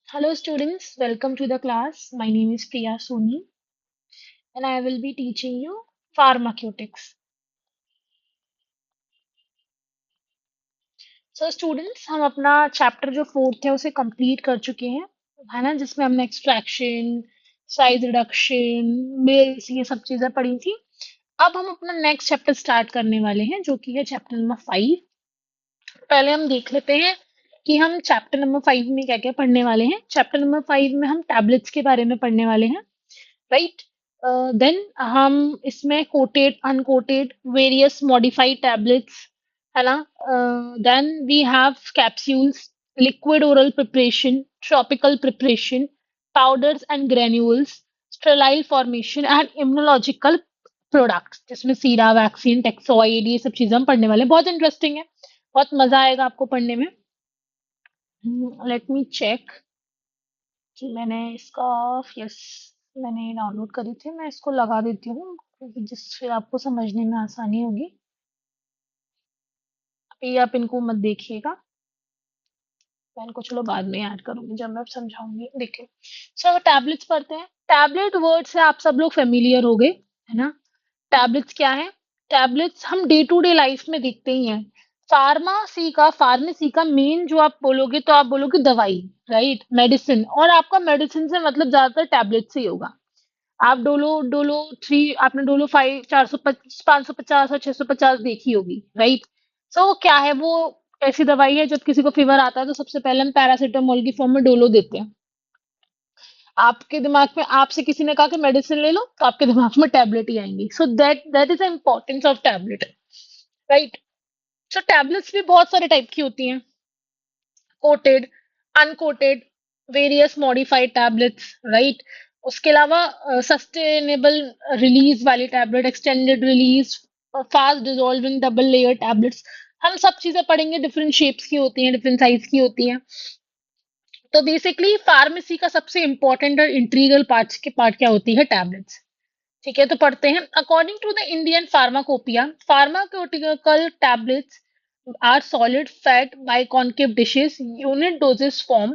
Hello students, welcome to the class. My name is Priya Soni and I will be teaching you pharmaceutics. So students, हम अपना chapter जो fourth है उसे complete कर चुके हैं, है ना, जिसमें हमने एक्सट्रैक्शन, साइज रिडक्शन, मिल्स, ये सब चीजें पढ़ी थी। अब हम अपना नेक्स्ट चैप्टर स्टार्ट करने वाले हैं जो कि है चैप्टर नंबर 5। पहले हम देख लेते हैं कि हम चैप्टर नंबर 5 में क्या-क्या पढ़ने वाले हैं। चैप्टर नंबर 5 में हम टैबलेट्स के बारे में पढ़ने वाले हैं। राइट। देन हम इसमें coated uncoated various modified tablets, है ना, then we have capsules, liquid oral preparation, tropical preparation, powders and granules, sterile formation and immunological products, जिसमें सीरा, वैक्सीन, टेक्सोइड, ये सब चीजें हम पढ़ने वाले हैं। बहुत इंटरेस्टिंग है, बहुत मजा आएगा आपको पढ़ने में। लेट मी चेक कि मैंने इसका, यस, मैंने डाउनलोड करी थी। मैं इसको लगा देती हूँ क्योंकि जिससे आपको समझने में आसानी होगी। अभी आप इनको मत देखिएगा, मैं इनको चलो बाद में ऐड करूंगी जब मैं समझाऊंगी। देखिए, सो टैबलेट्स पढ़ते हैं। टैबलेट वर्ड से आप सब लोग फेमिलियर हो गए, है ना। टैबलेट्स क्या है? टैबलेट्स हम डे टू डे लाइफ में देखते ही हैं। फार्मेसी का मेन जो आप बोलोगे तो आप बोलोगे दवाई, राइट, मेडिसिन। और आपका मेडिसिन से मतलब ज्यादातर टैबलेट से ही होगा। आप डोलो डोलो थ्री, आपने डोलो 5, 550 और 650 देखी होगी, राइट। सो वो क्या है? वो ऐसी दवाई है, जब किसी को फीवर आता है तो सबसे पहले हम पैरासीटामोल की फॉर्म में डोलो देते हैं। आपके दिमाग में, आपसे किसी ने कहा कि मेडिसिन ले लो, तो आपके दिमाग में टैबलेट ही आएंगी। So that that is the importance of tablet, right. So tablets भी बहुत सारे टाइप की होती हैं। Coated, uncoated, various modified tablets, right. उसके अलावा सस्टेनेबल रिलीज वाली टैबलेट, extended release, fast dissolving double layer tablets, हम सब चीजें पढ़ेंगे। डिफरेंट शेप्स की होती हैं, डिफरेंट साइज की होती हैं। तो बेसिकली फार्मेसी का सबसे इंपॉर्टेंट और इंटीग्रल पार्ट क्या होती है? टैबलेट्स। ठीक है, तो पढ़ते हैं। According to the Indian pharmacopoeia, pharmaceutical tablets are solid fat biconcave dishes, unit doses form,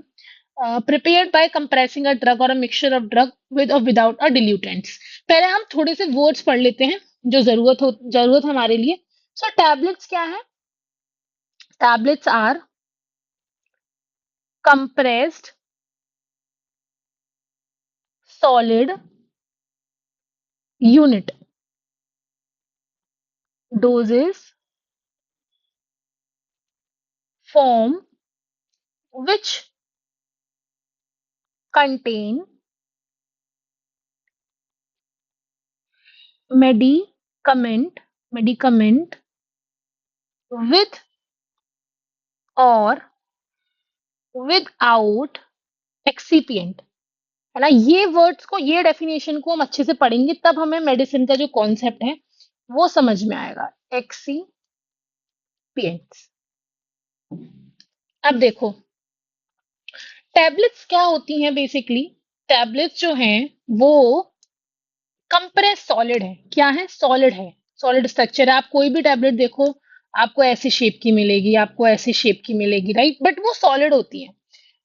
prepared by compressing a drug or a mixture of drug with or without a diluents. पहले हम थोड़े से words पढ़ लेते हैं जो जरूरत हमारे लिए। सो टैबलेट्स क्या है? Tablets are compressed solid unit doses form which contain medicament with or without excipient, है ना। ये वर्ड्स को, ये डेफिनेशन को हम अच्छे से पढ़ेंगे, तब हमें मेडिसिन का जो कॉन्सेप्ट है वो समझ में आएगा। एक्सीपियंट्स। अब देखो, टैबलेट्स क्या होती हैं बेसिकली। टैबलेट्स जो हैं वो कंप्रेस सॉलिड है। क्या है? सॉलिड है, सॉलिड स्ट्रक्चर है। आप कोई भी टैबलेट देखो, आपको ऐसी शेप की मिलेगी, आपको ऐसी शेप की मिलेगी, राइट, बट वो सॉलिड होती है।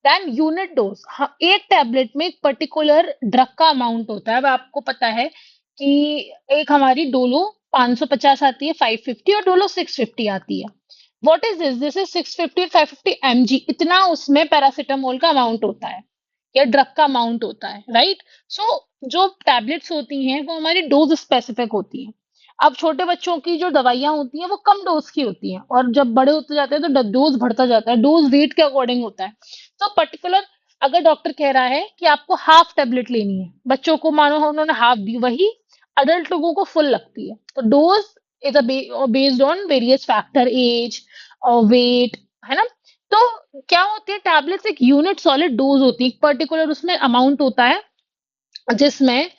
देन यूनिट डोज, हाँ, एक टैबलेट में एक पर्टिकुलर ड्रग का अमाउंट होता है। अब आपको पता है कि एक हमारी डोलो 550 आती है, 550, और डोलो 650 आती है। What is this? This is 650 और 550 mg, इतना उसमें पैरासीटामोल का अमाउंट होता है या ड्रग का अमाउंट होता है, राइट। सो जो टैबलेट्स होती हैं वो हमारी डोज स्पेसिफिक होती हैं। अब छोटे बच्चों की जो दवाइयाँ होती हैं वो कम डोज की होती हैं, और जब बड़े होते जाते हैं तो डोज बढ़ता जाता है, डोज रेट के अकॉर्डिंग होता है। तो पर्टिकुलर, अगर डॉक्टर कह रहा है कि आपको हाफ टेबलेट लेनी है, बच्चों को मानो उन्होंने हाफ दी, वही अडल्ट लोगों को फुल लगती है। तो dose is based on various factor, age और वेट, है ना। तो क्या होती है? टैबलेट्स एक यूनिट सॉलिड डोज होती है, एक पर्टिकुलर उसमें अमाउंट होता है, जिसमें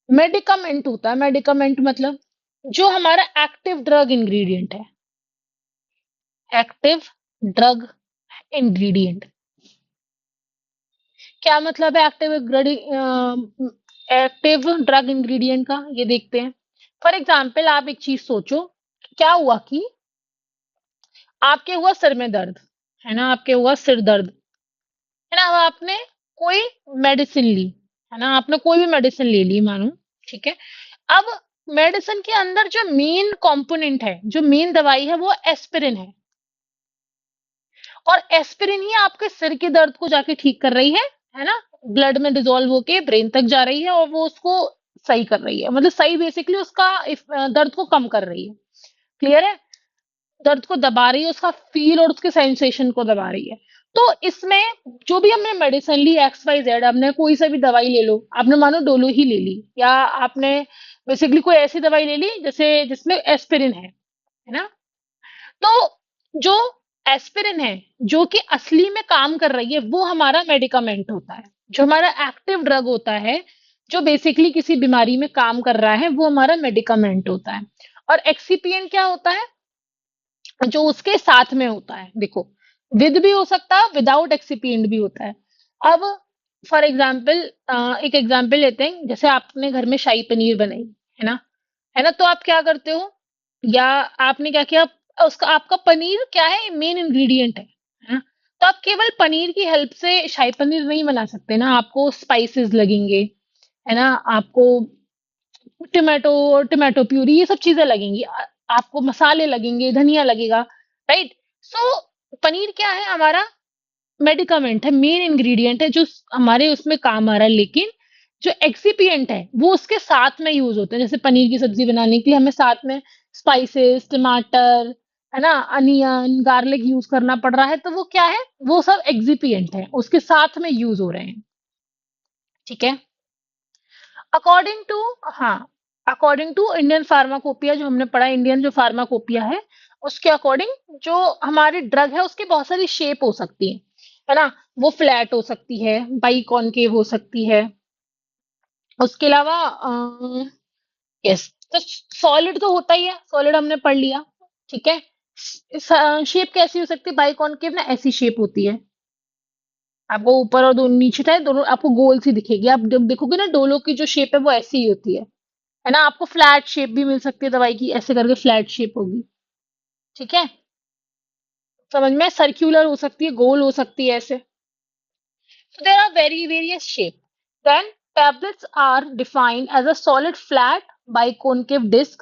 मेडिकामेंट होता है। मेडिकामेंट मतलब जो हमारा एक्टिव ड्रग इंग्रेडिएंट है, एक्टिव ड्रग इंग्रेडिएंट। क्या मतलब है एक्टिव ड्रग इंग्रेडिएंट का? ये देखते हैं। फॉर एग्जाम्पल, आप एक चीज सोचो, क्या हुआ कि आपके हुआ सिर में दर्द, है ना, आपके हुआ सिर दर्द, है ना। अब आपने कोई मेडिसिन ली, है ना, आपने कोई भी मेडिसिन ले ली मानो, ठीक है। अब मेडिसिन के अंदर जो मेन कंपोनेंट है, जो मेन दवाई है, वो एस्पिरिन और एस्पिरिन ही आपके सिर के दर्द को जाके ठीक कर रही है ना? ब्लड में डिसॉल्व होके ब्रेन तक जा रही है और वो उसको सही कर रही है, मतलब सही बेसिकली उसका दर्द को कम कर रही है। क्लियर है? दर्द को दबा रही है, उसका फील और उसके सेंसेशन को दबा रही है। तो इसमें जो भी हमने मेडिसिन ली एक्स वाई जेड, आपने कोई सा भी दवाई ले लो, आपने मानो डोलो ही ले ली, या आपने बेसिकली कोई ऐसी दवाई ले ली जैसे जिसमें एस्पिरिन है ना? तो जो एस्पिरिन है, जो कि असली में काम कर रही है, वो हमारा मेडिकामेंट होता है। जो हमारा एक्टिव ड्रग होता है, जो बेसिकली किसी बीमारी में काम कर रहा है, वो हमारा मेडिकामेंट होता है। और एक्सीपिएंट क्या होता है? जो उसके साथ में होता है। देखो, विद भी हो सकता है, विदाउट एक्सीपिएंट भी होता है। अब फॉर एग्जाम्पल एक एग्जाम्पल लेते हैं, जैसे आपने घर में शाही पनीर बनाई, है ना? है ना? तो आप क्या करते हो, या आपने क्या किया, उसका आपका पनीर क्या है, मेन इंग्रेडिएंट है ना? तो आप केवल पनीर की हेल्प से शाही पनीर नहीं बना सकते ना, आपको स्पाइसेस लगेंगे, है ना? आपको टोमेटो टोमेटो प्यूरी ये सब चीजें लगेंगी, आपको मसाले लगेंगे, धनिया लगेगा, राइट? सो पनीर क्या है, हमारा मेडिकामेंट है, मेन इंग्रेडिएंट है, जो हमारे उसमें काम आ रहा है। लेकिन जो एक्सिपिएंट है वो उसके साथ में यूज होते हैं। जैसे पनीर की सब्जी बनाने के लिए हमें साथ में स्पाइसेस, टमाटर, है ना, अनियन, गार्लिक यूज करना पड़ रहा है, तो वो क्या है, वो सब एक्सिपिएंट है, उसके साथ में यूज हो रहे हैं। ठीक है? अकॉर्डिंग टू, हाँ, अकॉर्डिंग टू इंडियन फार्माकोपिया, जो हमने पढ़ा, इंडियन जो फार्माकोपिया है, उसके अकॉर्डिंग जो हमारी ड्रग है उसकी बहुत सारी शेप हो सकती है ना? वो फ्लैट हो सकती है, बाइकॉनकेव हो सकती है। उसके अलावा यस, तो सॉलिड तो होता ही है, सॉलिड हमने पढ़ लिया, ठीक है। शेप कैसी हो सकती है, बाइकॉनकेव ना ऐसी शेप होती है, आपको ऊपर और दोनों नीचे था दोनों आपको गोल सी दिखेगी। आप जब देखोगे ना डोलो की जो शेप है वो ऐसी ही होती है ना? आपको फ्लैट शेप भी मिल सकती है दवाई की, ऐसे करके फ्लैट शेप होगी, ठीक है? समझ में? सर्क्यूलर हो सकती है, गोल हो सकती है, ऐसे। So there are very various shape. Then tablets are defined as a solid flat biconcave disc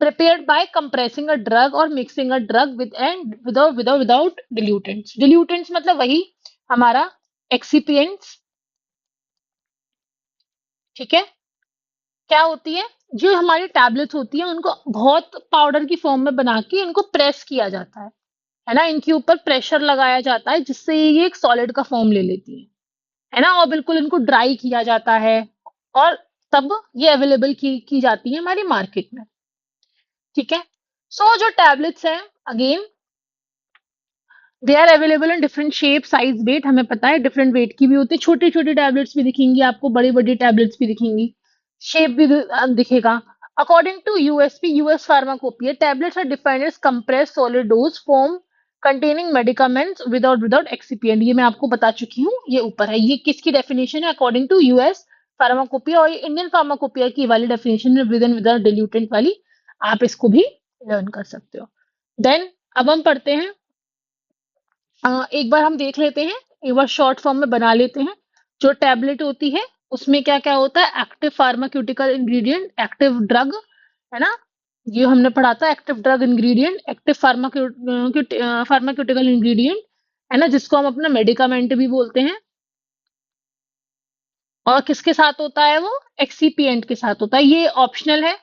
prepared by compressing a drug or mixing a drug with and without dilutants. Dilutants मतलब वही हमारा excipients, ठीक है? क्या होती है, जो हमारी टैबलेट्स होती है उनको बहुत पाउडर की फॉर्म में बना के इनको प्रेस किया जाता है ना? इनके ऊपर प्रेशर लगाया जाता है जिससे ये एक सॉलिड का फॉर्म ले लेती है ना? और बिल्कुल इनको ड्राई किया जाता है और तब ये अवेलेबल की जाती है हमारी मार्केट में, ठीक है? सो जो टैबलेट्स हैं, again they are available in different shape, size, weight, हमें पता है डिफरेंट वेट की भी होती है, छोटी छोटी टैबलेट्स भी दिखेंगी आपको, बड़ी बड़ी टैबलेट्स भी दिखेंगी, शेप भी दिखेगा। According to USP, US pharmacopoeia, tablets are defined as compress solid dose form containing medicaments without excipient. ये मैं आपको बता चुकी हूँ, ये ऊपर है, ये किसकी डेफिनेशन है, अकॉर्डिंग टू यूएस फार्माकोपिया, और इंडियन फार्माकोपिया की वाली डेफिनेशन है, विद एंड विदाउट डिल्यूटेंट वाली। आप इसको भी लर्न कर सकते हो। देन अब हम पढ़ते हैं, एक बार हम देख लेते हैं, एक बार शॉर्ट फॉर्म में बना लेते हैं। जो टैबलेट होती है उसमें क्या क्या होता है, active pharmaceutical ingredient, active drug, है ना? ये हमने पढ़ा था, active drug ingredient, active pharmaceutical ingredient, है ना, जिसको हम अपना मेडिकामेंट भी बोलते हैं। और किसके साथ होता है वो, एक्सीपिएंट के साथ होता है, ये ऑप्शनल है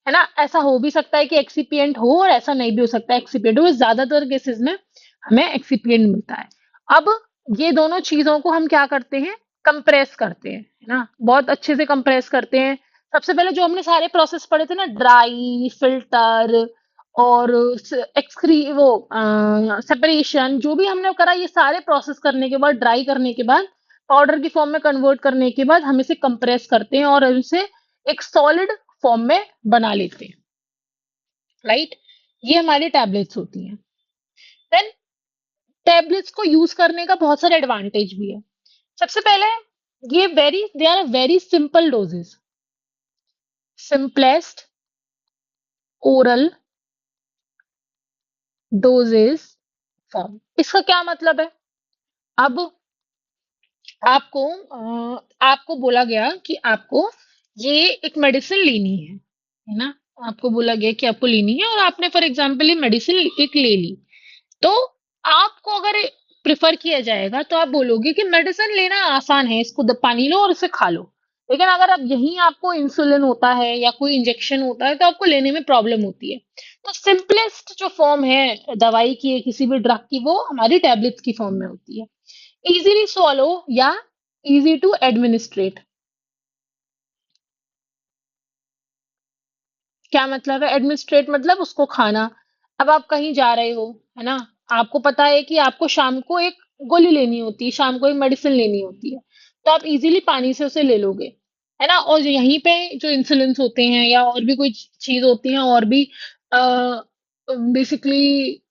ना? ऐसा हो भी सकता है कि एक्सिपिएंट हो और ऐसा नहीं भी हो सकता है एक्सिपिएंट हो, ज्यादातर केसेस में हमें एक्सिपिएंट मिलता है। अब ये दोनों चीजों को हम क्या करते हैं, कंप्रेस करते हैं, है ना? बहुत अच्छे से कंप्रेस करते हैं। सबसे पहले जो हमने सारे प्रोसेस पढ़े थे ना, ड्राई, फिल्टर और एक्सक्री वो सेपरेशन, जो भी हमने करा, ये सारे प्रोसेस करने के बाद, ड्राई करने के बाद, पाउडर की फॉर्म में कन्वर्ट करने के बाद हम इसे कंप्रेस करते हैं और इसे एक सॉलिड फॉर्म में बना लेते हैं, राइट? ये हमारी टैबलेट्स होती हैं। देन टैबलेट्स को यूज करने का बहुत सारे एडवांटेज भी है। सबसे पहले, ये very they are very simple doses, simplest oral doses form. इसका क्या मतलब है? अब आपको आपको बोला गया कि आपको ये एक मेडिसिन लेनी है ना? आपको बोला गया कि आपको लेनी है और आपने फॉर एग्जांपल ये मेडिसिन एक ले ली। तो आपको अगर प्रेफर किया जाएगा तो आप बोलोगे कि मेडिसिन लेना आसान है, इसको पानी लो और इसे खा लो। लेकिन अगर अब यहीं आपको इंसुलिन होता है या कोई इंजेक्शन होता है तो आपको लेने में प्रॉब्लम होती है। तो सिंपलेस्ट जो फॉर्म है दवाई की, किसी भी ड्रग की, वो हमारी टैबलेट्स की फॉर्म में होती है। इजीली swallow या easy to administrate। क्या मतलब है एडमिनिस्ट्रेट? मतलब उसको खाना। अब आप कहीं जा रहे हो, है ना? आपको पता है कि आपको शाम को एक गोली लेनी होती है, शाम को एक मेडिसिन लेनी होती है, तो आप इजीली पानी से उसे ले लोगे, है ना? और यहीं पे जो इंसुलिन होते हैं या और भी कोई चीज होती है और भी बेसिकली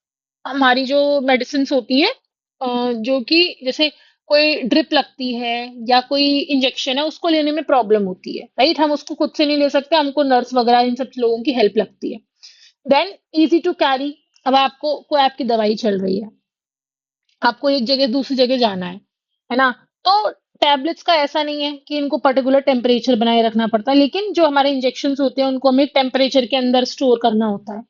हमारी जो मेडिसिन्स होती है, जो कि जैसे कोई ड्रिप लगती है या कोई इंजेक्शन है, उसको लेने में प्रॉब्लम होती है, राइट? हम उसको खुद से नहीं ले सकते, हमको नर्स वगैरह इन सब लोगों की हेल्प लगती है। Then easy to carry. अब आपको कोई आपकी दवाई चल रही है, आपको एक जगह दूसरी जगह जाना है ना? तो टैबलेट्स का ऐसा नहीं है कि इनको पर्टिकुलर टेम्परेचर बनाए रखना पड़ता है, लेकिन जो हमारे इंजेक्शन होते हैं उनको हमें टेम्परेचर के अंदर स्टोर करना होता है,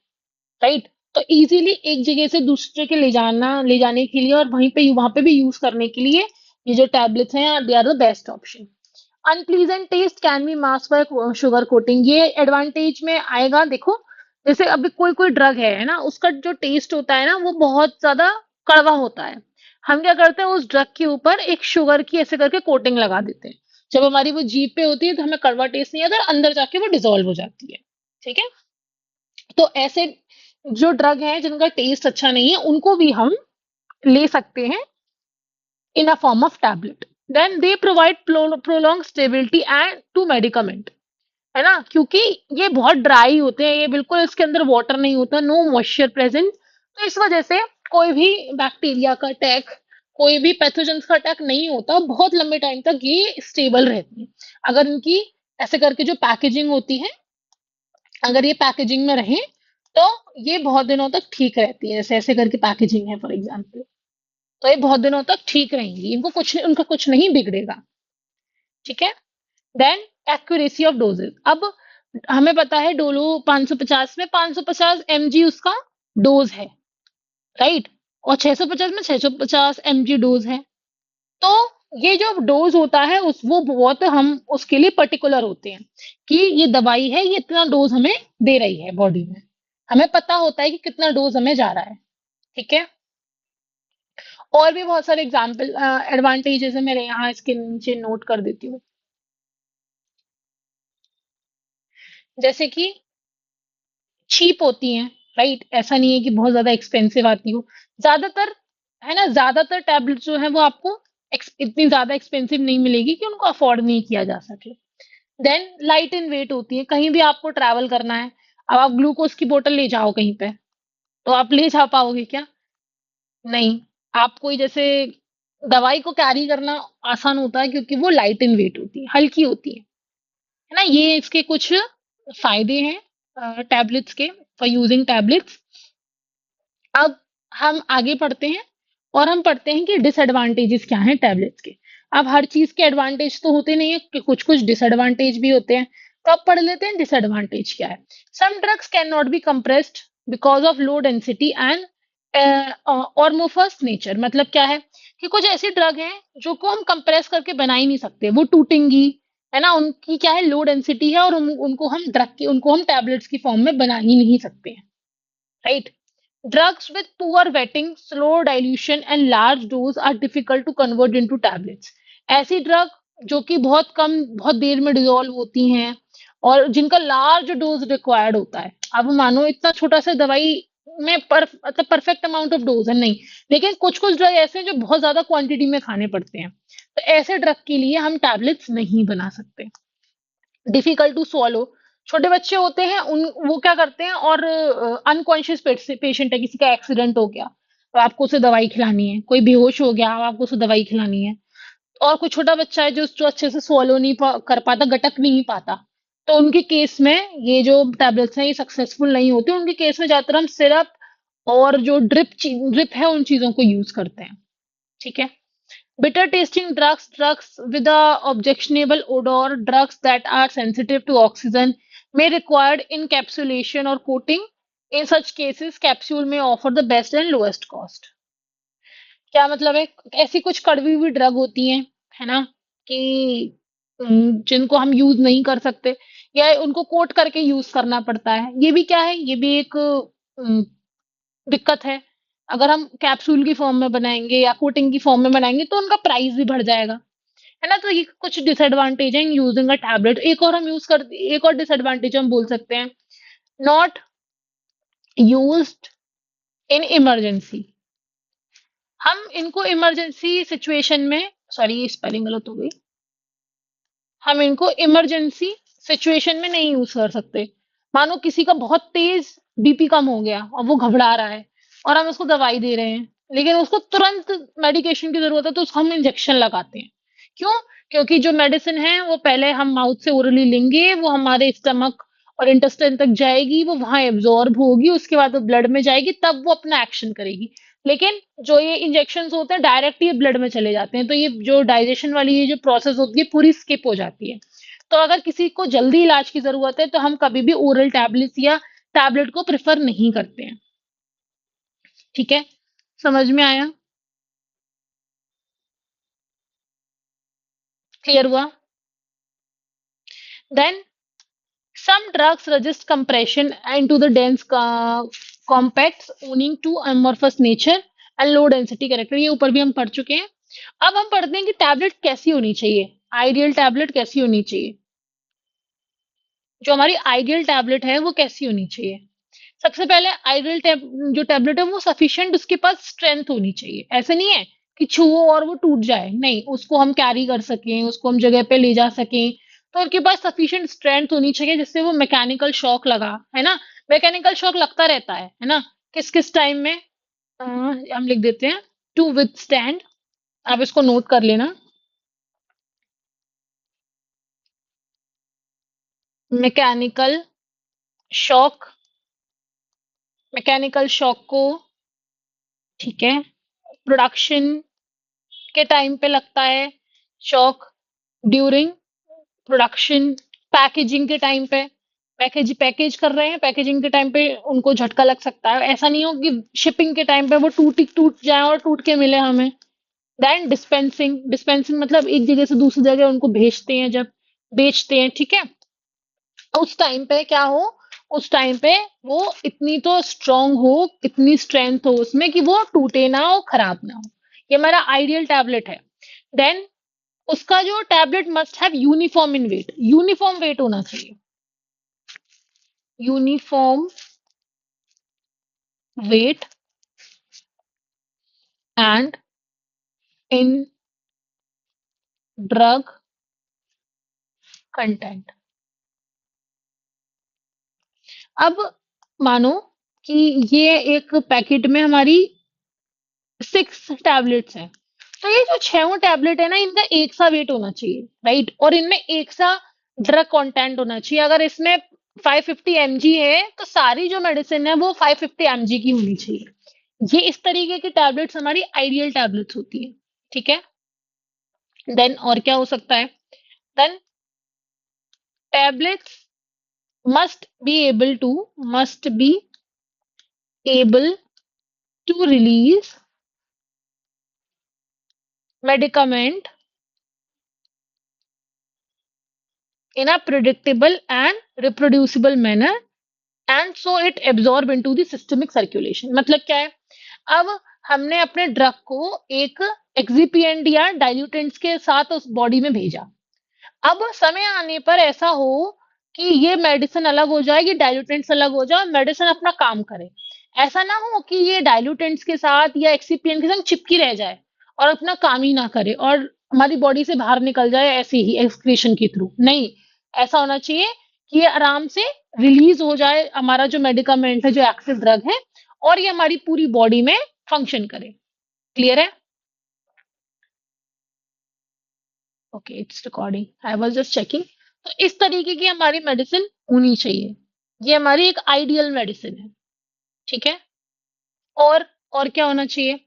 राइट? तो इजीली एक जगह से दूसरे के ले जाने के लिए और वहां पे भी यूज करने के लिए ये जो टैबलेट्स हैं they are the best option. Unpleasant test can be mask by sugar coating. ये एडवांटेज में आएगा, देखो। जैसे अभी कोई कोई ड्रग है ना, उसका जो टेस्ट होता है ना वो बहुत ज्यादा कड़वा होता है। हम क्या करते हैं, उस ड्रग के ऊपर एक शुगर की ऐसे करके कोटिंग लगा देते हैं। जब हमारी वो जीभ पे होती है तो हमें कड़वा टेस्ट नहीं आता, अंदर जाके वो डिजोल्व हो जाती है। ठीक है? तो ऐसे जो ड्रग हैं जिनका टेस्ट अच्छा नहीं है उनको भी हम ले सकते हैं in a form of tablet. Then they provide prolong stability and to medicament, है ना? क्योंकि ये बहुत ड्राई होते हैं, ये बिल्कुल इसके अंदर वाटर नहीं होता, नो मॉइस्चर प्रेजेंट। तो इस वजह से कोई भी बैक्टीरिया का अटैक, कोई भी पैथोजन का अटैक नहीं होता, बहुत लंबे टाइम तक ये स्टेबल रहती है। अगर इनकी ऐसे करके जो पैकेजिंग होती है, अगर ये पैकेजिंग में रहे तो ये बहुत दिनों तक ठीक रहती है। जैसे ऐसे करके पैकेजिंग है फॉर एग्जांपल, तो ये बहुत दिनों तक ठीक रहेंगी, इनको कुछ उनका कुछ नहीं बिगड़ेगा। ठीक है? Then accuracy of dosages. अब हमें पता है डोलो 550 में 550 mg उसका डोज है, राइट? और 650 में 650 mg डोज है। तो ये जो डोज होता है उस वो बहुत हम उसके लिए पर्टिकुलर होते हैं कि ये दवाई है, ये इतना डोज हमें दे रही है बॉडी में। हमें पता होता है कि कितना डोज हमें जा रहा है। ठीक है? और भी बहुत सारे एग्जाम्पल एडवांटेजेस है, मेरे यहाँ इसके नीचे नोट कर देती हूँ। जैसे कि चीप होती हैं, राइट? ऐसा नहीं है कि बहुत ज्यादा एक्सपेंसिव आती हो। ज्यादातर, है ना, ज्यादातर टैबलेट जो है वो आपको इतनी ज्यादा एक्सपेंसिव नहीं मिलेगी कि उनको अफोर्ड नहीं किया जा सके। देन लाइट इन वेट होती है, कहीं भी आपको ट्रैवल करना है, अब आप ग्लूकोज की बोतल ले जाओ कहीं पे, तो आप ले जा पाओगे क्या? नहीं। आप कोई जैसे दवाई को कैरी करना आसान होता है क्योंकि वो लाइट इन वेट होती है, हल्की होती है ना? ये इसके कुछ फायदे हैं टैबलेट्स के, फॉर यूजिंग टैबलेट्स। अब हम आगे पढ़ते हैं और हम पढ़ते हैं कि डिसएडवांटेजेस क्या हैं टैबलेट्स के। अब हर चीज के एडवांटेज तो होते नहीं है कि कुछ कुछ डिसएडवांटेज भी होते हैं। तो अब पढ़ लेते हैं डिसएडवांटेज क्या है। Some drugs can not be compressed because of low density and amorphous nature. मतलब क्या है कि कुछ ऐसी ड्रग हैं जो को हम कंप्रेस करके बना ही नहीं सकते, वो टूटेंगी, है ना? उनकी क्या है, लो डेंसिटी है, और उनको हम ड्रग की उनको हम टैबलेट्स की फॉर्म में बना ही नहीं सकते हैं, right? Drugs with poor wetting, slow dilution and large dose are difficult to convert into tablets। ऐसी ड्रग जो कि बहुत देर में डिसॉल्व होती हैं और जिनका लार्ज डोज रिक्वायर्ड होता है। अब मानो इतना छोटा सा दवाई में मतलब परफेक्ट अमाउंट ऑफ डोज है नहीं, लेकिन कुछ कुछ ड्रग ऐसे हैं जो बहुत ज्यादा क्वांटिटी में खाने पड़ते हैं। तो ऐसे ड्रग के लिए हम टैबलेट्स नहीं बना सकते। डिफिकल्ट टू swallow, छोटे बच्चे होते हैं उन वो क्या करते हैं, और अनकॉन्शियस पेशेंट है, किसी का एक्सीडेंट हो गया तो आपको उसे दवाई खिलानी है, कोई बेहोश हो गया अब आपको उसे दवाई खिलानी है, और कोई छोटा बच्चा है जो जो अच्छे से swallow नहीं कर पाता, गटक नहीं पाता, तो उनके केस में ये जो टैबलेट्स हैं ये सक्सेसफुल नहीं होते। उनके केस में ज्यादातर हम सिरप और जो ड्रिप ड्रिप है उन चीजों को यूज करते हैं। ठीक है? Bitter tasting drugs, drugs with a objectionable odor, drugs that are sensitive to oxygen may require encapsulation or coating. In such cases, capsule may offer the best and lowest cost. क्या मतलब है? ऐसी कुछ कड़वी हुई ड्रग होती हैं, है ना? कि जिनको हम यूज़ नहीं कर सकते या उनको कोट करके यूज़ करना पड़ता है। ये भी क्या है? ये भी एक दिक्कत है। अगर हम कैप्सूल की फॉर्म में बनाएँगे या कोटिंग की फॉर्म में बनाएँगे तो उनका प्राइस भी बढ़ जाएगा। है ना? तो ये कुछ डिसएडवांटेज है इन यूजिंग अ टैबलेट। एक और डिसएडवांटेज हम बोल सकते हैं, नॉट यूज्ड इन इमरजेंसी। हम इनको इमरजेंसी सिचुएशन में, सॉरी ये स्पेलिंग गलत हो गई, हम इनको इमरजेंसी सिचुएशन में नहीं यूज कर सकते। मानो किसी का बहुत तेज बीपी कम हो गया और वो घबरा रहा है और हम उसको दवाई दे रहे हैं, लेकिन उसको तुरंत मेडिकेशन की जरूरत है तो उसको हम इंजेक्शन लगाते हैं। क्यों? क्योंकि जो मेडिसिन है वो पहले हम माउथ से ओरली लेंगे, वो हमारे स्टमक और इंटेस्टाइन तक जाएगी, वो वहां एब्जॉर्ब होगी, उसके बाद वो ब्लड में जाएगी, तब वो अपना एक्शन करेगी। लेकिन जो ये इंजेक्शन होते हैं डायरेक्ट ये ब्लड में चले जाते हैं, तो ये जो डाइजेशन वाली ये जो प्रोसेस होती है पूरी स्किप हो जाती है। तो अगर किसी को जल्दी इलाज की जरूरत है तो हम कभी भी ओरल टैबलेट्स या टैबलेट को प्रेफर नहीं करते हैं। ठीक है, समझ में आया? क्लियर हुआ? Then some drugs resist compression into the dense compacts owing to amorphous nature and low density character। ये ऊपर भी हम पढ़ चुके हैं। अब हम पढ़ते हैं कि टैबलेट कैसी होनी चाहिए, आइडियल टैबलेट कैसी होनी चाहिए। जो हमारी आइडियल टैबलेट है वो कैसी होनी चाहिए? सबसे पहले आइडियल जो टैबलेट है वो सफिशिएंट उसके पास स्ट्रेंथ होनी चाहिए। ऐसे नहीं है कि छुओ और वो टूट जाए, नहीं, उसको हम कैरी कर सकें, उसको हम जगह पे ले जा सकें। तो उनके पास सफिशिएंट स्ट्रेंथ होनी चाहिए जिससे वो मैकेनिकल शॉक लगा, है ना? मैकेनिकल शॉक लगता रहता है ना? किस किस टाइम में? हम लिख देते हैं टू विथस्टैंड। आप इसको नोट कर लेना। मैकेनिकल शॉक, मैकेनिकल शॉक को, ठीक है, प्रोडक्शन के टाइम पे लगता है शॉक, ड्यूरिंग प्रोडक्शन, पैकेजिंग के टाइम पे, पैकेज कर रहे हैं, पैकेजिंग के टाइम पे उनको झटका लग सकता है। ऐसा नहीं हो कि शिपिंग के टाइम पे वो टूट जाए और टूट के मिले हमें। देन डिस्पेंसिंग, डिस्पेंसिंग मतलब एक जगह से दूसरी जगह उनको भेजते हैं जब, बेचते हैं, ठीक है? उस टाइम पे क्या हो, उस टाइम पे वो इतनी तो स्ट्रांग हो, इतनी स्ट्रेंथ हो उसमें कि वो टूटे ना हो, खराब ना हो। ये हमारा आइडियल टैबलेट है। देन उसका जो tablet must have uniform in weight, uniform weight होना चाहिए, uniform weight and in drug content. अब मानो कि ये एक पैकेट में हमारी 6 टैबलेट्स हैं, तो ये जो 6 टैबलेट है ना इनका एक सा वेट होना चाहिए, राइट? और इनमें एक सा ड्रग कंटेंट होना चाहिए। अगर इसमें 550 mg है तो सारी जो मेडिसिन है वो 550 mg की होनी चाहिए। ये इस तरीके की टैबलेट्स हमारी आइडियल टैबलेट्स होती है, ठीक है? देन और क्या हो सकता है? Then tablets must be able to, must be able to release medicament in a predictable and reproducible manner and so it absorb into the systemic circulation। मतलब क्या है? अब हमने अपने ड्रग को एक एक्सिपिएंट या डाइल्यूटेंट्स के साथ उस बॉडी में भेजा। अब समय आने पर ऐसा हो कि ये मेडिसिन अलग हो जाए, ये डाइल्यूटेंट्स अलग हो जाए और मेडिसिन अपना काम करे। ऐसा ना हो कि ये डाइल्यूटेंट्स के साथ या एक्सिपिएंट के संग चिपकी रह जाए और अपना काम ही ना करे और हमारी बॉडी से बाहर निकल जाए ऐसे ही एक्सक्रीशन के थ्रू। नहीं, ऐसा होना चाहिए कि ये आराम से रिलीज हो जाए हमारा जो मेडिकामेंट है, जो एक्टिव ड्रग है, और ये हमारी पूरी बॉडी में फंक्शन करे। क्लियर है? Okay, it's recording, I was just checking. तो इस तरीके की हमारी मेडिसिन होनी चाहिए। ये हमारी एक आइडियल मेडिसिन है, ठीक है? और और क्या होना चाहिए?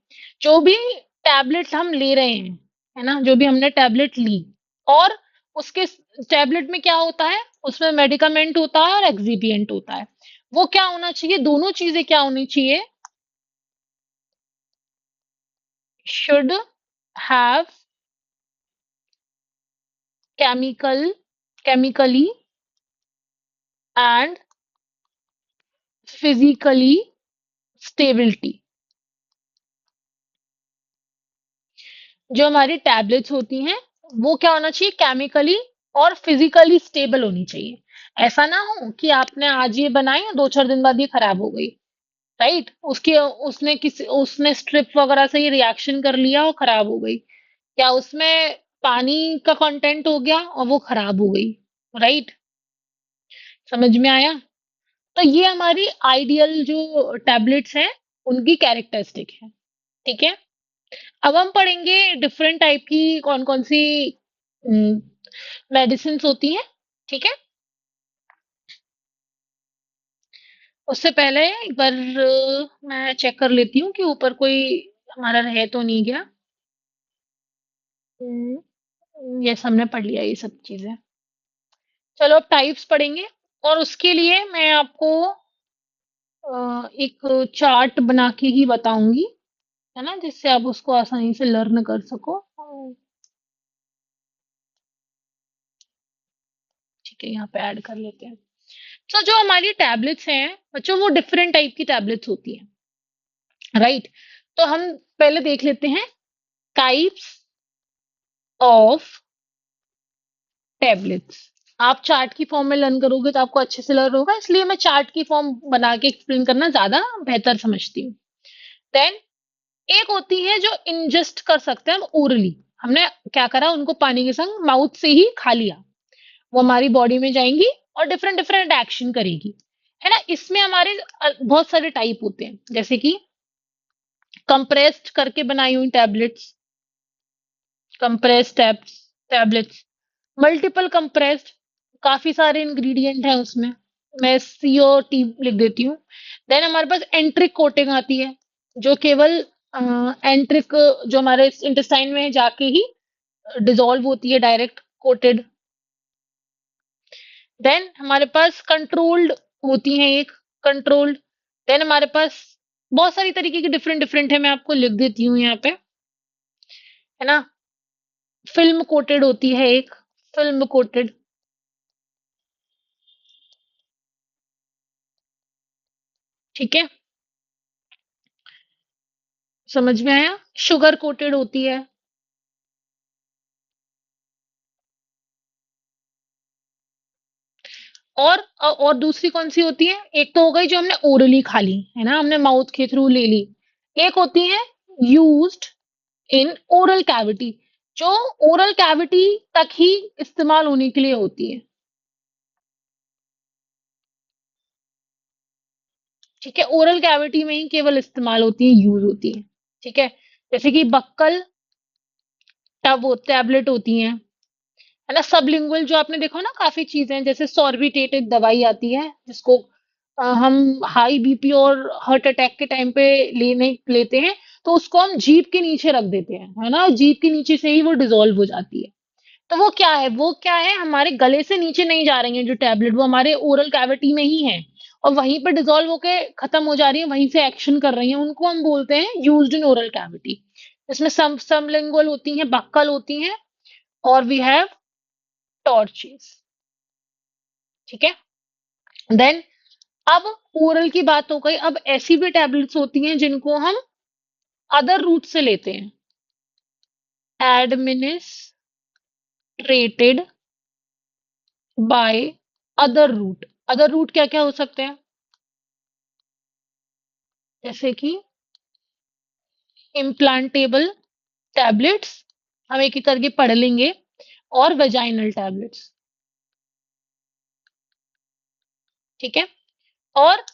जो भी टैबलेट हम ले रहे हैं, है ना, जो भी हमने टैबलेट ली। और उसके टैबलेट में क्या होता है, उसमें मेडिकामेंट होता है और एक्सिपिएंट होता है। वो क्या होना चाहिए, दोनों चीजें क्या होनी चाहिए, should have chemical chemically and physically stability. जो हमारी टैबलेट्स होती हैं वो क्या होना चाहिए, केमिकली और फिजिकली स्टेबल होनी चाहिए। ऐसा ना हो कि आपने आज ये बनाई और 2-4 दिन बाद ये खराब हो गई, राइट? उसके उसने स्ट्रिप वगैरह से ये रिएक्शन कर लिया और खराब हो गई, या उसमें पानी का कंटेंट हो गया और वो खराब हो गई, राइट? समझ में आया? तो ये हमारी आइडियल जो टैबलेट्स हैं उनकी कैरेक्टरिस्टिक है। ठीक है, अब हम पढ़ेंगे डिफरेंट टाइप की कौन कौन सी मेडिसिन होती हैं। ठीक है, उससे पहले एक बार मैं चेक कर लेती हूँ कि ऊपर कोई हमारा रह तो नहीं गया। यस, हमने पढ़ लिया ये सब चीजें। चलो अब टाइप्स पढ़ेंगे, और उसके लिए मैं आपको एक चार्ट बना के ही बताऊंगी, है ना, जिससे आप उसको आसानी से लर्न कर सको। ठीक है, यहाँ पे ऐड कर लेते हैं। तो जो हमारी टैबलेट्स हैं बच्चों, वो डिफरेंट टाइप की टैबलेट्स होती हैं, राइट? तो हम पहले देख लेते हैं टाइप्स ऑफ टैबलेट्स। आप चार्ट की फॉर्म में लर्न करोगे तो आपको अच्छे से लर्न होगा, इसलिए मैं चार्ट की फॉर्म बना के एक्सप्लेन करना ज्यादा बेहतर समझती हूँ। देन एक होती है जो इंजेस्ट कर सकते हैं हम ओरली। हमने क्या करा, उनको पानी के संग माउथ से ही खा लिया, वो हमारी बॉडी में जाएंगी और डिफरेंट डिफरेंट एक्शन करेगी, है ना। इसमें हमारे बहुत सारे टाइप होते हैं, जैसे कि कंप्रेस्ड करके बनाई हुई tablets, compressed tablets, multiple compressed, काफी सारे इंग्रेडिएंट हैं उसमें, मैं सी और टी लिख देती हूँ। देन हमारे पास एंट्रिक कोटिंग आती है, जो केवल एंट्रिक जो हमारे इंटेस्टाइन में जाके ही डिसॉल्व होती है, डायरेक्ट कोटेड। देन हमारे पास कंट्रोल्ड होती हैं एक, कंट्रोल्ड। देन हमारे पास बहुत सारी तरीके की डिफरेंट डिफरेंट है, मैं आपको लिख देती हूँ यहाँ पे, है ना। फिल्म कोटेड होती है एक, फिल्म कोटेड। ठीक है, समझ में आया? शुगर कोटेड होती है। और दूसरी कौन सी होती है, एक तो हो गई जो हमने ओरली खा ली, है ना, हमने माउथ के थ्रू ले ली। एक होती है यूज्ड इन ओरल कैविटी, जो ओरल कैविटी तक ही इस्तेमाल होने के लिए होती है। ठीक है, ओरल कैविटी में ही केवल इस्तेमाल होती है, यूज होती है। ठीक है, जैसे कि बक्कल टब टैबलेट होती हैं, है ना। सबलिंगुअल जो आपने देखा हो ना, काफी चीजें जैसे सॉर्बिटेट एक दवाई आती है, जिसको हम हाई बीपी और हार्ट अटैक के टाइम पे लेने लेते हैं, तो उसको हम जीभ के नीचे रख देते हैं, है ना, जीभ के नीचे से ही वो डिसॉल्व हो जाती है। तो वो क्या है, हमारे गले से नीचे नहीं जा रही है जो टैबलेट, वो हमारे ओरल कैविटी में ही है, और वहीं पे डिसॉल्व होके खत्म हो जा रही है, वहीं से एक्शन कर रही है, उनको हम बोलते हैं यूज्ड इन ओरल कैविटी। इसमें सबलिंगुअल होती हैं, बक्कल होती हैं, और वी हैव टॉर्चेस। ठीक है, देन अब ओरल की बात हो गई, अब ऐसी भी टैबलेट्स होती हैं जिनको हम अदर रूट से लेते हैं, administered by other route. Other route क्या क्या हो सकते हैं, जैसे कि इम्प्लांटेबल टैबलेट्स, हम एक एक करके पढ़ लेंगे, और वेजाइनल टैबलेट्स। ठीक है, और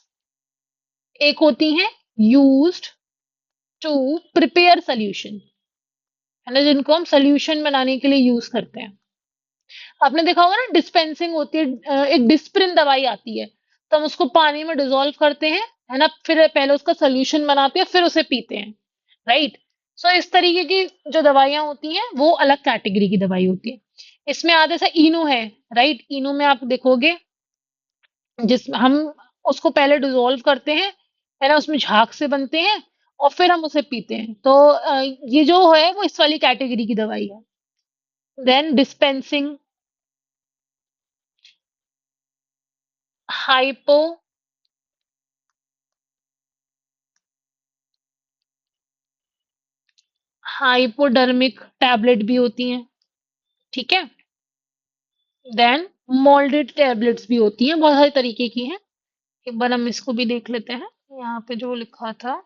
एक होती हैं यूज्ड टू प्रिपेयर सोल्यूशन, है ना, जिनको हम सोल्यूशन बनाने के लिए यूज करते हैं। आपने देखा होगा ना, डिस्पेंसिंग होती है, एक डिस्प्रिन दवाई आती है, तो हम उसको पानी में डिसॉल्व करते हैं, है ना, फिर पहले उसका सोल्यूशन बनाते हैं, फिर उसे पीते हैं, राइट? सो इस तरीके की जो दवाइयाँ होती हैं, वो अलग कैटेगरी की दवाई होती है। इसमें जैसे इनो है, राइट? इनो में आप देखोगे जिस हम उसको पहले डिसॉल्व करते हैं, है ना? उसमें झाग से बनते हैं और फिर हम उसे पीते हैं। तो ये जो है वो इस वाली कैटेगरी की दवाई है। Then dispensing, hypo hypodermic tablet भी होती हैं, ठीक है? देन मोल्डेड टैबलेट्स भी होती हैं, बहुत सारे तरीके की हैं। एक बार हम इसको भी देख लेते हैं। यहाँ पे जो लिखा था,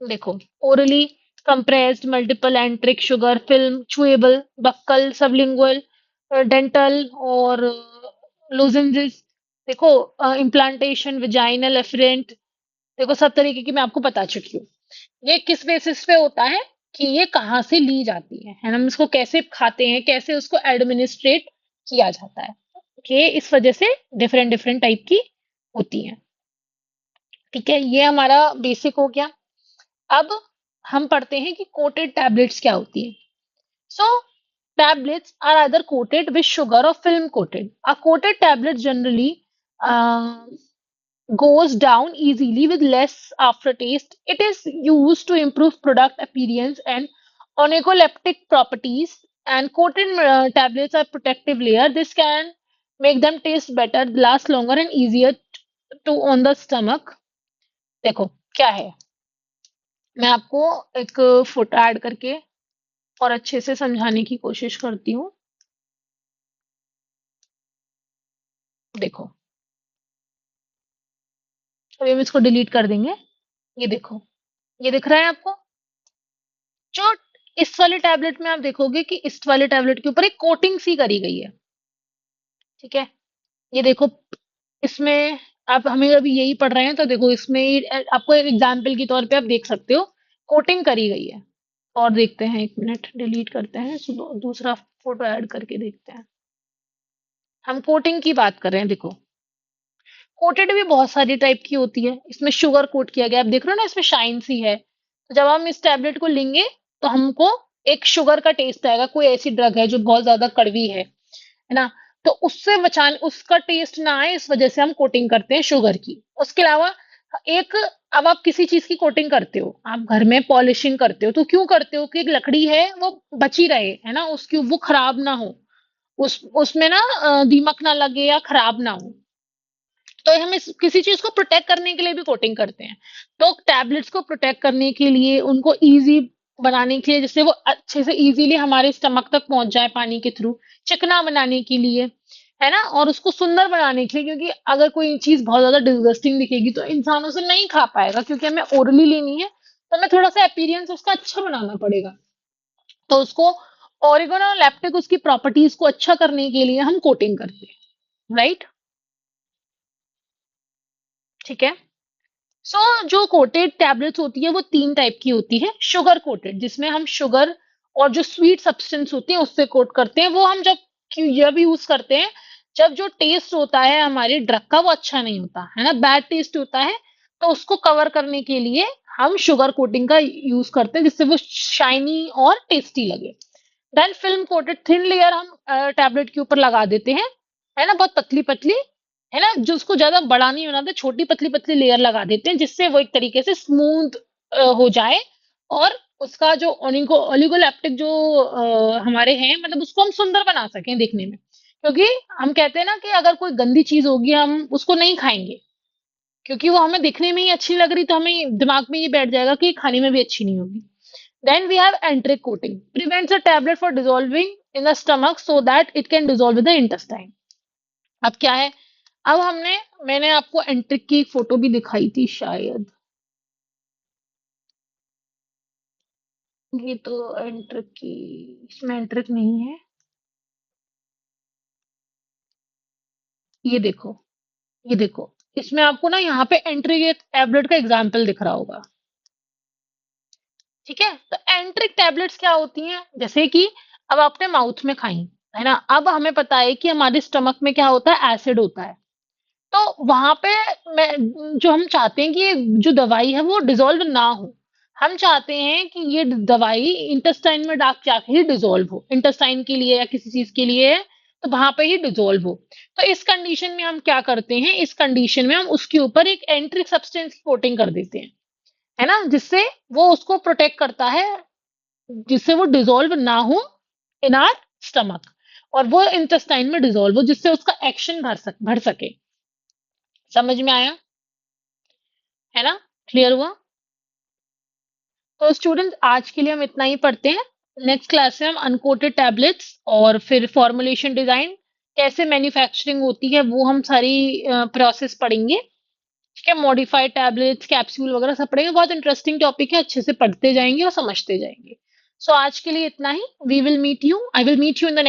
देखो, orally compressed multiple enteric sugar film chewable buccal sublingual dental और लोजेंजेस, देखो इम्प्लांटेशन विजाइनल एफरेंट, देखो सब तरीके की मैं आपको बता चुकी हूँ। ये किस बेसिस पे होता है कि ये कहाँ से ली जाती है ना? हम इसको कैसे खाते हैं, कैसे उसको एडमिनिस्ट्रेट किया जाता है, कि इस वजह से डिफरेंट डिफरेंट टाइप की होती हैं। ठीक है, ये हमारा बेसिक हो गया। अब हम पढ़ते हैं कि कोटेड टैबलेट्स क्या होती है। सो tablets are either coated with sugar or film coated. A coated tablet generally uh, goes down easily with less aftertaste. It is used to improve product appearance and organoleptic properties. And coated tablets are protective layer. This can make them taste better, last longer, and easier to on the stomach. देखो क्या है, मैं आपको एक photo add करके और अच्छे से समझाने की कोशिश करती हूँ। देखो, अभी हम इसको डिलीट कर देंगे। ये देखो, ये दिख रहा है आपको? जो इस वाले टैबलेट में आप देखोगे कि इस वाले टैबलेट के ऊपर एक कोटिंग सी करी गई है, ठीक है? ये देखो, इसमें आप हमें अभी यही पढ़ रहे हैं तो देखो इसमें आपको एक एग्जाम्पल के तौर पे आप देख सकते हो, कोटिंग करी गई है। और देखते हैं, एक मिनट डिलीट करते हैं, दूसरा फोटो ऐड करके देखते हैं। हम कोटिंग की बात कर रहे हैं, देखो कोटेड भी बहुत सारी टाइप की होती है। इसमें शुगर कोट किया गया, आप देख रहे हो ना इसमें शाइन सी है। तो जब हम इस टैबलेट को लेंगे तो हमको एक शुगर का टेस्ट आएगा, कोई ऐसी ड्रग है जो बहुत ज्यादा कड़वी है ना? तो उससे बचाने, उसका टेस्ट ना आए इस वजह से हम कोटिंग करते हैं शुगर की। उसके अलावा एक, अब आप किसी चीज की कोटिंग करते हो, आप घर में पॉलिशिंग करते हो तो क्यों करते हो कि एक लकड़ी है वो बची रहे, है ना? उसकी वो खराब ना हो, उसमें ना दीमक ना लगे या खराब ना हो। तो हम इस किसी चीज को प्रोटेक्ट करने के लिए भी कोटिंग करते हैं। तो टैबलेट्स को प्रोटेक्ट करने के लिए, उनको इजी बनाने के लिए, जिससे वो अच्छे से इजीली हमारे स्टमक तक पहुंच जाए पानी के थ्रू, चिकना बनाने के लिए, है ना? और उसको सुंदर बनाने के लिए, क्योंकि अगर कोई चीज बहुत ज्यादा डिस्गस्टिंग दिखेगी तो इंसान उसे नहीं खा पाएगा, क्योंकि हमें ओरली लेनी है तो हमें थोड़ा सा अपीयरेंस उसका अच्छा बनाना पड़ेगा। तो उसको ऑरिगेनो और लैक्टिक उसकी प्रॉपर्टीज को अच्छा करने के लिए हम कोटिंग करते हैं, राइट? ठीक है। जो कोटेड टैबलेट्स होती है वो 3 टाइप की होती है। शुगर कोटेड, जिसमें हम शुगर और जो स्वीट सब्सटेंस होती है उससे कोट करते हैं। वो हम जब यूज करते हैं जब जो टेस्ट होता है हमारी ड्रग का वो अच्छा नहीं होता है ना, बैड टेस्ट होता है, तो उसको कवर करने के लिए हम शुगर कोटिंग का यूज करते हैं, जिससे वो शाइनी और टेस्टी लगे। Then film coated, thin layer हम टैबलेट के ऊपर लगा देते हैं, है ना? बहुत पतली पतली, है ना? जो उसको ज्यादा बड़ा नहीं बनाते, छोटी पतली पतली लेयर लगा देते हैं, जिससे वो एक तरीके से स्मूथ हो जाए। और उसका जो ओलिगोलेप्टिक जो हमारे हैं, मतलब उसको हम सुंदर बना सकें देखने में। क्योंकि हम कहते हैं ना कि अगर कोई गंदी चीज होगी हम उसको नहीं खाएंगे, क्योंकि वो हमें दिखने में ही अच्छी लग रही, तो हमें दिमाग में ये बैठ जाएगा कि खाने में भी अच्छी नहीं होगी। Then we have enteric coating. Prevents a tablet for dissolving in the stomach so that it can dissolve with the intestine. अब क्या है? अब मैंने आपको एंट्रिक की एक फोटो भी दिखाई थी शायद। ये तो एंट्रिक की, इसमें एंट्रिक नहीं है। ये देखो, ये देखो, इसमें आपको ना यहाँ पे एंट्रिक टैबलेट का एग्जाम्पल दिख रहा होगा। ठीक है, तो एंट्रिक टैबलेट्स क्या होती हैं? जैसे कि अब आपने माउथ में खाई, है ना? अब हमें पता है कि हमारे स्टमक में क्या होता है, एसिड होता है। तो वहां पे मैं जो हम चाहते हैं कि ये जो दवाई है वो डिसॉल्व ना हो, हम चाहते हैं कि ये दवाई इंटेस्टाइन में जाके ही डिसॉल्व हो, इंटेस्टाइन के लिए या किसी चीज के लिए है, तो वहां पे ही डिसॉल्व हो। तो इस कंडीशन में हम क्या करते हैं, इस कंडीशन में हम उसके ऊपर एक एंट्रिक सब्सटेंस की कोटिंग कर देते हैं, है ना, जिससे वो उसको प्रोटेक्ट करता है, जिससे वो डिसॉल्व ना हो इन आर स्टमक, और वो इंटेस्टाइन में डिसॉल्व हो, जिससे उसका एक्शन भर सके। समझ में आया? है ना? क्लियर हुआ? तो स्टूडेंट आज के लिए हम इतना ही पढ़ते हैं। नेक्स्ट क्लास में हम अनकोटेड टैबलेट्स और फिर फॉर्मुलेशन डिजाइन, कैसे मैन्युफैक्चरिंग होती है, वो हम सारी प्रोसेस पढ़ेंगे। ठीक है, मॉडिफाइड टैबलेट्स, कैप्सूल वगैरह सब पढ़ेंगे। बहुत इंटरेस्टिंग टॉपिक है, अच्छे से पढ़ते जाएंगे और समझते जाएंगे। सो आज के लिए इतना ही। We will meet you I will meet you in the